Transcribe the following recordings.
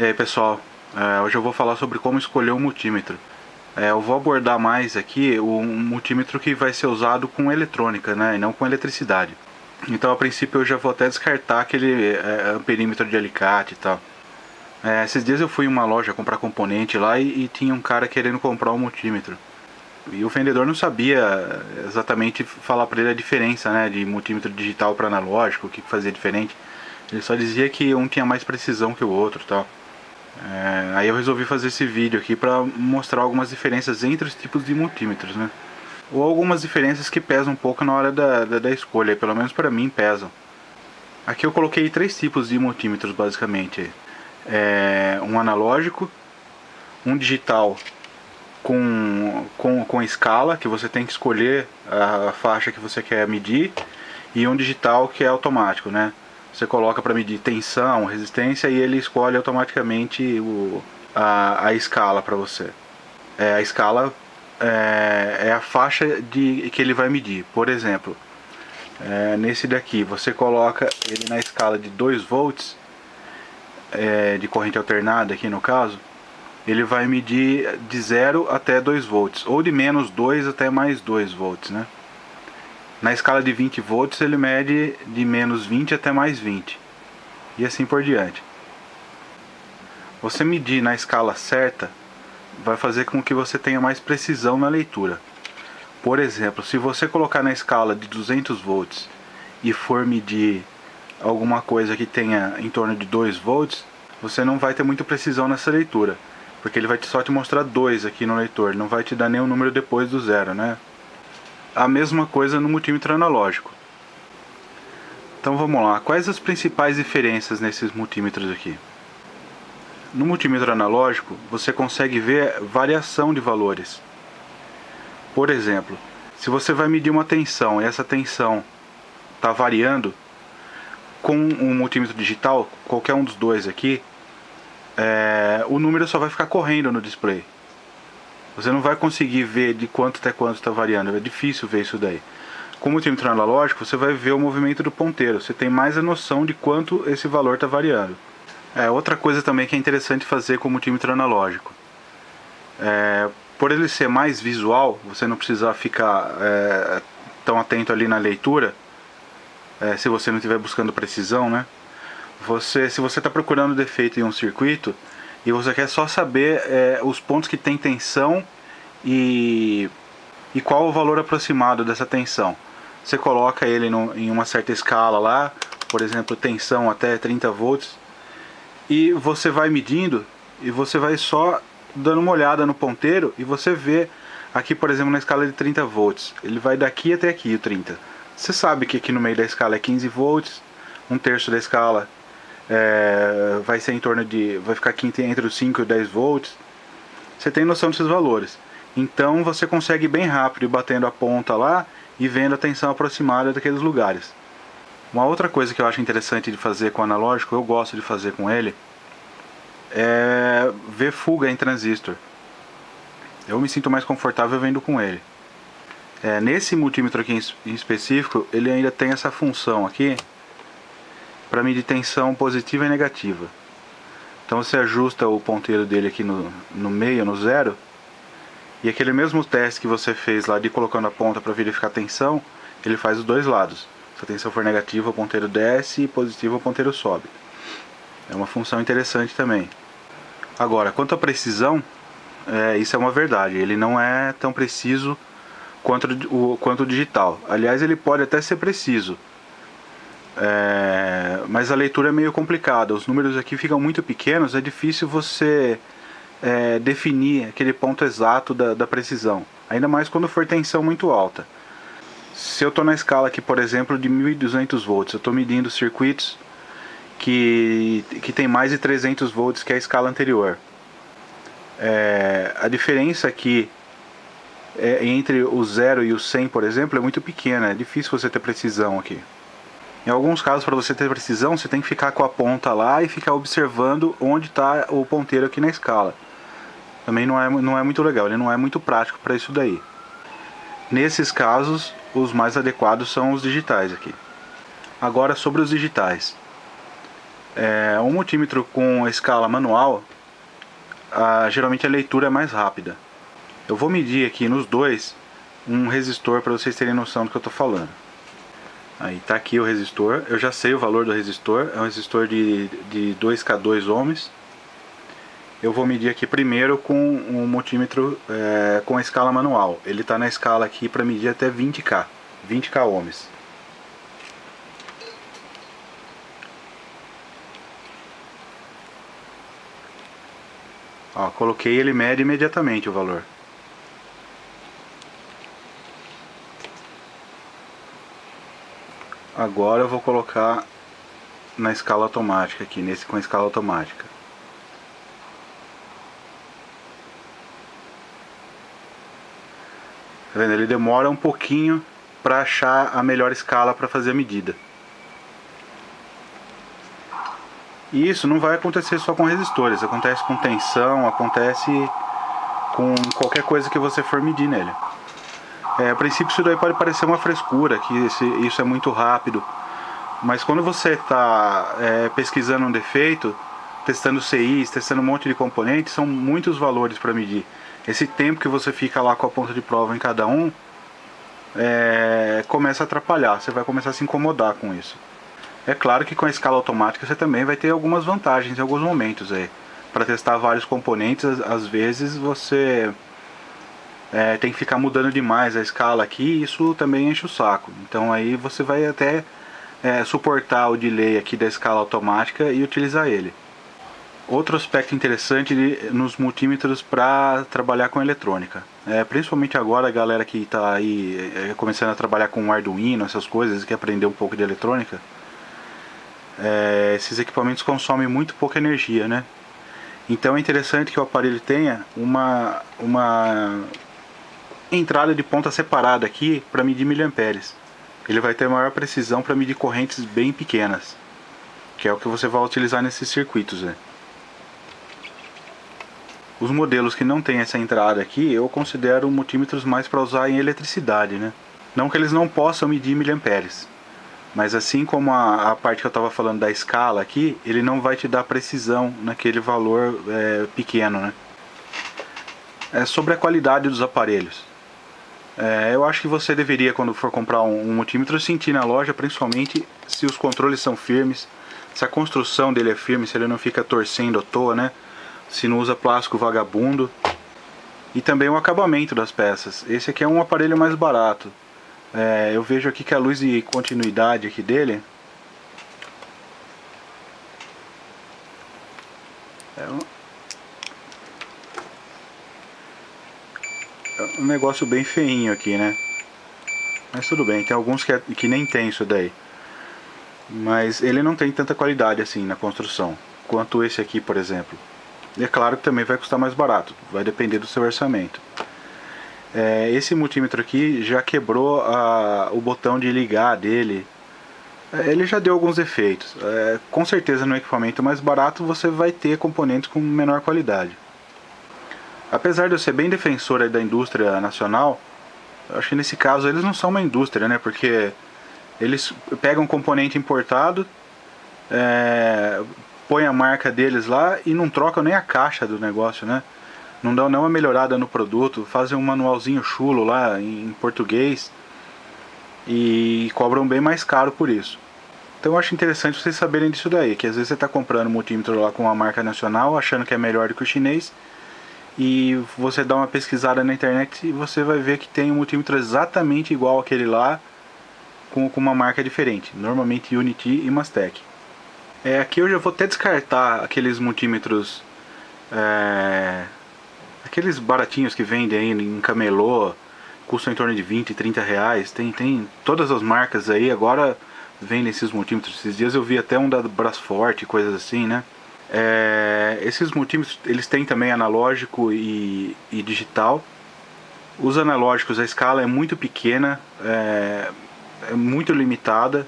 E aí pessoal, hoje eu vou falar sobre como escolher um multímetro. Eu vou abordar mais aqui um multímetro que vai ser usado com eletrônica, né, e não com eletricidade. Então a princípio eu já vou até descartar aquele amperímetro de alicate e tal. Esses dias eu fui em uma loja comprar componente lá e tinha um cara querendo comprar um multímetro. E o vendedor não sabia exatamente falar para ele a diferença, né, de multímetro digital para analógico, o que fazia diferente. Ele só dizia que um tinha mais precisão que o outro e tal. Aí eu resolvi fazer esse vídeo aqui para mostrar algumas diferenças entre os tipos de multímetros, né? Ou algumas diferenças que pesam um pouco na hora da escolha, pelo menos para mim pesam. Aqui eu coloquei três tipos de multímetros basicamente. Um analógico, um digital com escala, que você tem que escolher a faixa que você quer medir, e um digital que é automático, né? Você coloca para medir tensão, resistência e ele escolhe automaticamente a escala para você. A escala é a faixa que ele vai medir. Por exemplo, nesse daqui você coloca ele na escala de 2 volts, de corrente alternada aqui no caso, ele vai medir de 0 até 2 volts, ou de menos 2 até mais 2 volts, né? Na escala de 20 volts ele mede de menos 20 até mais 20. E assim por diante. Você medir na escala certa vai fazer com que você tenha mais precisão na leitura. Por exemplo, se você colocar na escala de 200 volts e for medir alguma coisa que tenha em torno de 2 volts, você não vai ter muita precisão nessa leitura, porque ele vai só te mostrar 2 aqui no leitor, não vai te dar nenhum número depois do zero, né? A mesma coisa no multímetro analógico. Então vamos lá, quais as principais diferenças nesses multímetros aqui? No multímetro analógico você consegue ver variação de valores. Por exemplo, se você vai medir uma tensão e essa tensão está variando, com um multímetro digital, qualquer um dos dois aqui, o número só vai ficar correndo no display. Você não vai conseguir ver de quanto até quanto está variando, é difícil ver isso daí. Com o multímetro analógico você vai ver o movimento do ponteiro, você tem mais a noção de quanto esse valor está variando. Outra coisa também que é interessante fazer com o multímetro analógico, por ele ser mais visual, você não precisa ficar tão atento ali na leitura, se você não estiver buscando precisão, né? Se você está procurando defeito em um circuito e você quer só saber os pontos que tem tensão e qual o valor aproximado dessa tensão, você coloca ele em uma certa escala lá, por exemplo, tensão até 30 volts, e você vai medindo e você vai só dando uma olhada no ponteiro e você vê aqui, por exemplo, na escala de 30 volts, ele vai daqui até aqui o 30. Você sabe que aqui no meio da escala é 15 volts, um terço da escala vai ser em torno vai ficar aqui entre os 5 e 10 volts. Você tem noção desses valores. Então você consegue bem rápido ir batendo a ponta lá e vendo a tensão aproximada daqueles lugares. Uma outra coisa que eu acho interessante de fazer com o analógico, eu gosto de fazer com ele, é ver fuga em transistor. Eu me sinto mais confortável vendo com ele. Nesse multímetro aqui em específico, ele ainda tem essa função aqui para medir tensão positiva e negativa. Então você ajusta o ponteiro dele aqui no meio, no zero, e aquele mesmo teste que você fez lá de colocando a ponta para verificar a tensão, ele faz os dois lados. Se a tensão for negativa, o ponteiro desce, e positiva, o ponteiro sobe. É uma função interessante também. Agora, quanto à precisão, isso é uma verdade, ele não é tão preciso quanto o digital. Aliás, ele pode até ser preciso, mas a leitura é meio complicada, os números aqui ficam muito pequenos, é difícil você definir aquele ponto exato da precisão, ainda mais quando for tensão muito alta. Se eu estou na escala aqui, por exemplo, de 1200 volts, eu estou medindo circuitos que tem mais de 300 volts que a escala anterior. A diferença aqui entre o 0 e o 100, por exemplo, é muito pequena, é difícil você ter precisão aqui. Em alguns casos, para você ter precisão, você tem que ficar com a ponta lá e ficar observando onde está o ponteiro aqui na escala. Também não é muito legal, ele não é muito prático para isso daí. Nesses casos, os mais adequados são os digitais aqui. Agora sobre os digitais. Um multímetro com escala manual, geralmente a leitura é mais rápida. Eu vou medir aqui nos dois um resistor para vocês terem noção do que eu estou falando. Aí tá aqui o resistor, eu já sei o valor do resistor, é um resistor de 2K2 ohms. Eu vou medir aqui primeiro com um multímetro com a escala manual. Ele está na escala aqui para medir até 20K ohms. Ó, coloquei, ele mede imediatamente o valor. Agora eu vou colocar na escala automática aqui, com a escala automática. Tá vendo? Ele demora um pouquinho para achar a melhor escala para fazer a medida. E isso não vai acontecer só com resistores, acontece com tensão, acontece com qualquer coisa que você for medir nele. A princípio isso daí pode parecer uma frescura, que isso é muito rápido, mas quando você está pesquisando um defeito, testando CIs, testando um monte de componentes, são muitos valores para medir. Esse tempo que você fica lá com a ponta de prova em cada um, começa a atrapalhar, você vai começar a se incomodar com isso. É claro que com a escala automática você também vai ter algumas vantagens em alguns momentos. Para testar vários componentes, às vezes você tem que ficar mudando demais a escala aqui, e isso também enche o saco. Então aí você vai até suportar o delay aqui da escala automática e utilizar ele. Outro aspecto interessante nos multímetros para trabalhar com eletrônica, principalmente agora a galera que está aí começando a trabalhar com Arduino, essas coisas, que aprender um pouco de eletrônica, esses equipamentos consomem muito pouca energia, né? Então é interessante que o aparelho tenha uma entrada de ponta separada aqui para medir miliamperes. Ele vai ter maior precisão para medir correntes bem pequenas, que é o que você vai utilizar nesses circuitos, né? Os modelos que não tem essa entrada aqui, eu considero multímetros mais para usar em eletricidade, né? Não que eles não possam medir miliamperes, mas assim como a parte que eu estava falando da escala aqui, ele não vai te dar precisão naquele valor pequeno, né? Sobre a qualidade dos aparelhos. Eu acho que você deveria, quando for comprar um multímetro, sentir na loja, principalmente se os controles são firmes, se a construção dele é firme, se ele não fica torcendo à toa, né? Se não usa plástico vagabundo. E também o acabamento das peças. Esse aqui é um aparelho mais barato. Eu vejo aqui que a luz de continuidade aqui dele é um negócio bem feinho aqui, né? Mas tudo bem, tem alguns que nem tem isso daí. Mas ele não tem tanta qualidade assim na construção quanto esse aqui, por exemplo. E é claro que também vai custar mais barato, vai depender do seu orçamento. Esse multímetro aqui já quebrou o botão de ligar dele. Ele já deu alguns defeitos. Com certeza no equipamento mais barato você vai ter componentes com menor qualidade. Apesar de eu ser bem defensor da indústria nacional, eu acho que nesse caso eles não são uma indústria, né? Porque eles pegam um componente importado, põe a marca deles lá e não trocam nem a caixa do negócio, né? Não dão nenhuma melhorada no produto, fazem um manualzinho chulo lá em português e cobram bem mais caro por isso. Então eu acho interessante vocês saberem disso daí, que às vezes você está comprando um multímetro lá com uma marca nacional, achando que é melhor do que o chinês, e você dá uma pesquisada na internet e você vai ver que tem um multímetro exatamente igual àquele lá, com uma marca diferente, normalmente Unity e Mastec. Aqui eu já vou até descartar aqueles multímetros, aqueles baratinhos que vendem aí em camelô, custam em torno de 20, 30 reais. Tem todas as marcas aí, agora vendem esses multímetros. Esses dias eu vi até um da Brasforte, coisas assim, né? Esses multímetros, eles têm também analógico e digital. Os analógicos, a escala é muito pequena, é muito limitada.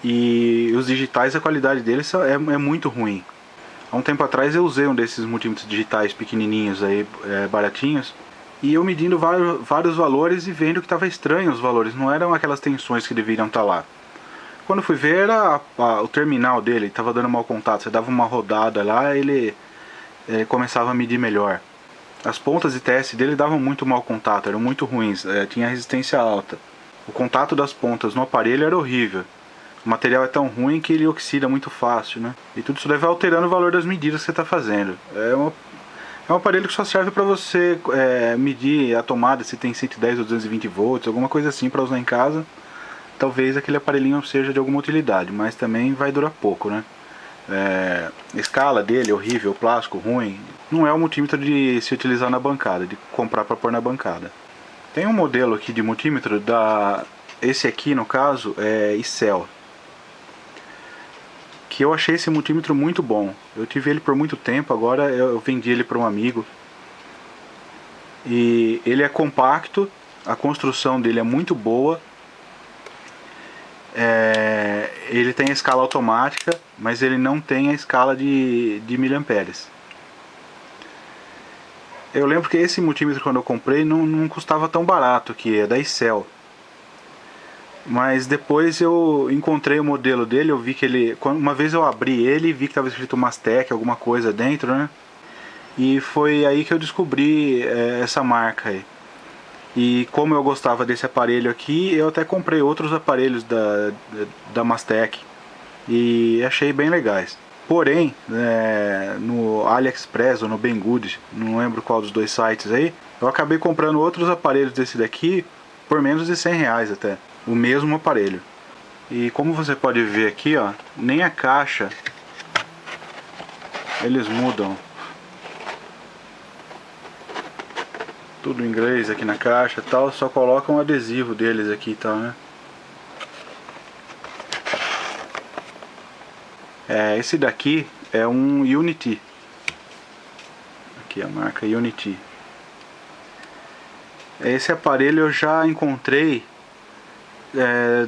E os digitais, a qualidade deles é muito ruim. Há um tempo atrás eu usei um desses multímetros digitais pequenininhos aí, baratinhos, e eu medindo vários valores e vendo que estava estranho os valores, não eram aquelas tensões que deveriam estar lá. Quando fui ver era o terminal dele, estava dando mau contato. Você dava uma rodada lá, ele começava a medir melhor. As pontas de teste dele davam muito mau contato, eram muito ruins, tinha resistência alta. O contato das pontas no aparelho era horrível. O material é tão ruim que ele oxida muito fácil, né? E tudo isso daí vai alterando o valor das medidas que você está fazendo. É um aparelho que só serve para você medir a tomada, se tem 110 ou 220 volts, alguma coisa assim para usar em casa. Talvez aquele aparelhinho seja de alguma utilidade, mas também vai durar pouco, né? A escala dele é horrível, plástico ruim. Não é um multímetro de se utilizar na bancada, de comprar para pôr na bancada. Tem um modelo aqui de multímetro, esse aqui no caso é Icel, que eu achei esse multímetro muito bom. Eu tive ele por muito tempo, agora eu vendi ele para um amigo. E ele é compacto, a construção dele é muito boa. Ele tem a escala automática, mas ele não tem a escala de miliamperes. Eu lembro que esse multímetro, quando eu comprei, não custava tão barato, que é da Icel. Mas depois eu encontrei o modelo dele, eu vi que ele... Uma vez eu abri ele e vi que estava escrito Mastec, alguma coisa dentro, né? E foi aí que eu descobri essa marca aí. E como eu gostava desse aparelho aqui, eu até comprei outros aparelhos da Mastec. E achei bem legais. Porém, no AliExpress ou no Banggood, não lembro qual dos dois sites aí, eu acabei comprando outros aparelhos desse daqui por menos de 100 reais até. O mesmo aparelho. E como você pode ver aqui, ó, nem a caixa eles mudam. Tudo em inglês aqui na caixa e tal, só colocam um adesivo deles aqui e tal, né? Esse daqui é um Unity. Aqui a marca Unity. Esse aparelho eu já encontrei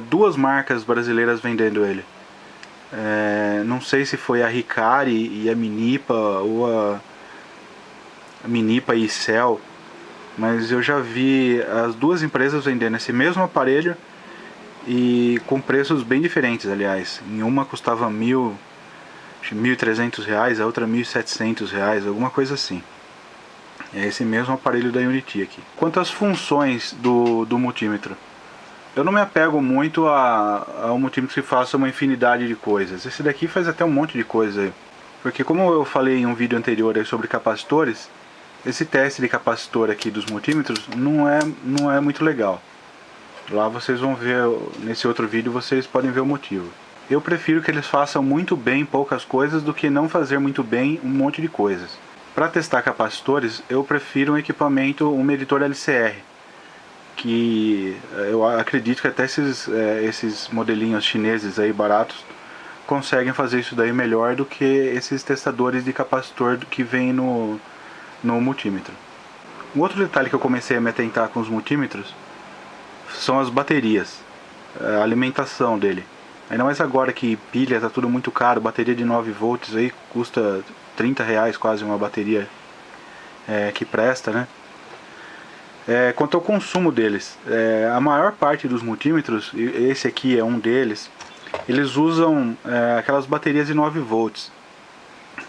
duas marcas brasileiras vendendo ele. Não sei se foi a Hikari e a Minipa, ou a Minipa e Icel, mas eu já vi as duas empresas vendendo esse mesmo aparelho e com preços bem diferentes, aliás. Em uma custava R$1.300, a outra R$1.700, alguma coisa assim. É esse mesmo aparelho da Unity aqui. Quanto às funções do multímetro, eu não me apego muito a um multímetro que faça uma infinidade de coisas. Esse daqui faz até um monte de coisa aí. Porque como eu falei em um vídeo anterior aí sobre capacitores, esse teste de capacitor aqui dos multímetros não é muito legal. Lá vocês vão ver, nesse outro vídeo vocês podem ver o motivo. Eu prefiro que eles façam muito bem poucas coisas do que não fazer muito bem um monte de coisas. Para testar capacitores, eu prefiro um medidor LCR. Que eu acredito que até esses modelinhos chineses aí baratos conseguem fazer isso daí melhor do que esses testadores de capacitor que vem no multímetro. Um outro detalhe que eu comecei a me atentar com os multímetros são as baterias, a alimentação dele. Ainda mais agora que pilha tá tudo muito caro, bateria de 9 volts aí custa R$30 quase uma bateria que presta, né? Quanto ao consumo deles, a maior parte dos multímetros, esse aqui é um deles, eles usam aquelas baterias de 9 volts.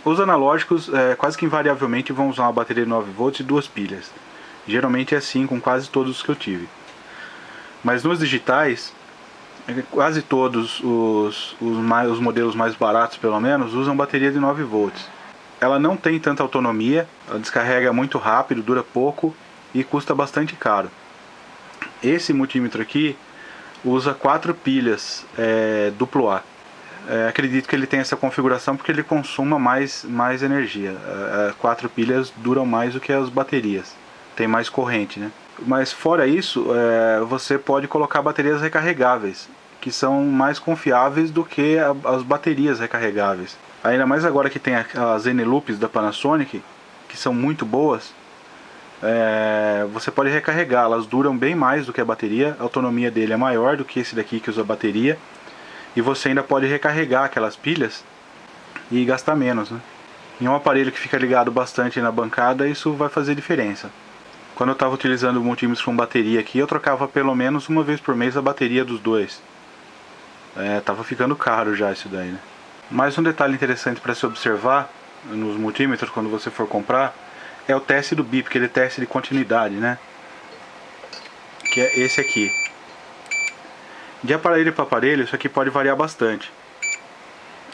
Os analógicos quase que invariavelmente vão usar uma bateria de 9 volts e duas pilhas. Geralmente é assim com quase todos os que eu tive. Mas nos digitais, quase todos os modelos mais baratos pelo menos usam bateria de 9 volts. Ela não tem tanta autonomia, ela descarrega muito rápido, dura pouco e custa bastante caro. Esse multímetro aqui usa 4 pilhas duplo A. Acredito que ele tem essa configuração porque ele consuma mais energia. 4 pilhas duram mais do que as baterias, tem mais corrente, né? Mas fora isso, você pode colocar baterias recarregáveis, que são mais confiáveis do que as baterias recarregáveis. Ainda mais agora que tem as Eneloops da Panasonic, que são muito boas. Você pode recarregar, elas duram bem mais do que a bateria, a autonomia dele é maior do que esse daqui que usa bateria, e você ainda pode recarregar aquelas pilhas e gastar menos, né? Em um aparelho que fica ligado bastante na bancada, isso vai fazer diferença. Quando eu estava utilizando o multímetro com bateria aqui, eu trocava pelo menos uma vez por mês a bateria dos dois. Tava ficando caro já isso daí, né? Mais um detalhe interessante para se observar nos multímetros quando você for comprar é o teste do bip, aquele teste de continuidade, né? Que é esse aqui. De aparelho para aparelho, isso aqui pode variar bastante.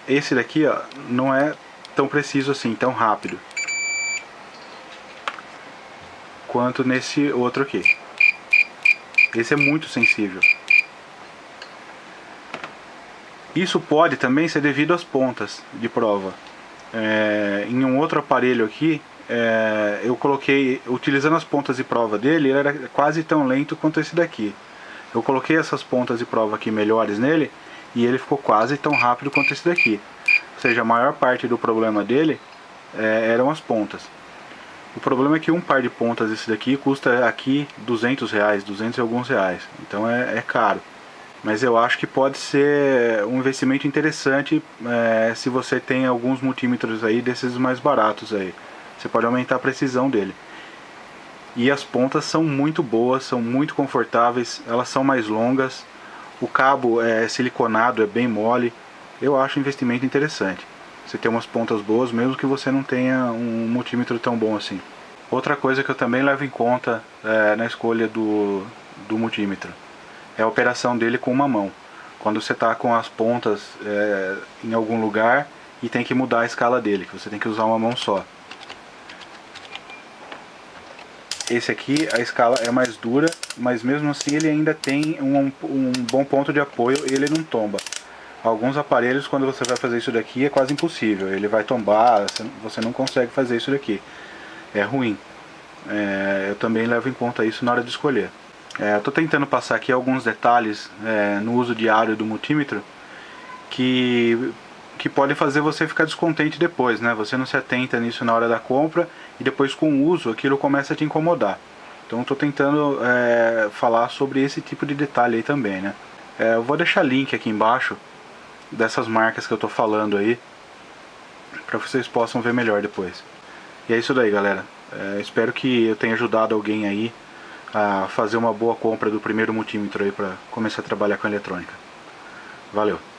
Esse daqui, ó, não é tão preciso assim, tão rápido quanto nesse outro aqui. Esse é muito sensível. Isso pode também ser devido às pontas de prova. Em um outro aparelho aqui, eu coloquei, utilizando as pontas de prova dele, ele era quase tão lento quanto esse daqui. Eu coloquei essas pontas de prova aqui melhores nele e ele ficou quase tão rápido quanto esse daqui. Ou seja, a maior parte do problema dele eram as pontas. O problema é que um par de pontas desse daqui custa aqui R$200, 200 e alguns reais. Então é caro. Mas eu acho que pode ser um investimento interessante se você tem alguns multímetros aí desses mais baratos aí. Você pode aumentar a precisão dele. E as pontas são muito boas, são muito confortáveis, elas são mais longas. O cabo é siliconado, é bem mole. Eu acho um investimento interessante. Você tem umas pontas boas, mesmo que você não tenha um multímetro tão bom assim. Outra coisa que eu também levo em conta na escolha do multímetro é a operação dele com uma mão. Quando você está com as pontas em algum lugar e tem que mudar a escala dele, que você tem que usar uma mão só. Esse aqui, a escala é mais dura, mas mesmo assim ele ainda tem um bom ponto de apoio e ele não tomba. Alguns aparelhos, quando você vai fazer isso daqui, é quase impossível. Ele vai tombar, você não consegue fazer isso daqui. É ruim. Eu também levo em conta isso na hora de escolher. Eu estou tentando passar aqui alguns detalhes no uso diário do multímetro que podem fazer você ficar descontente depois, né? Você não se atenta nisso na hora da compra e depois com o uso aquilo começa a te incomodar. Então estou tentando falar sobre esse tipo de detalhe aí também, né? Eu vou deixar link aqui embaixo dessas marcas que eu estou falando aí para vocês possam ver melhor depois. E é isso daí, galera. Espero que eu tenha ajudado alguém aí a fazer uma boa compra do primeiro multímetro aí para começar a trabalhar com eletrônica. Valeu!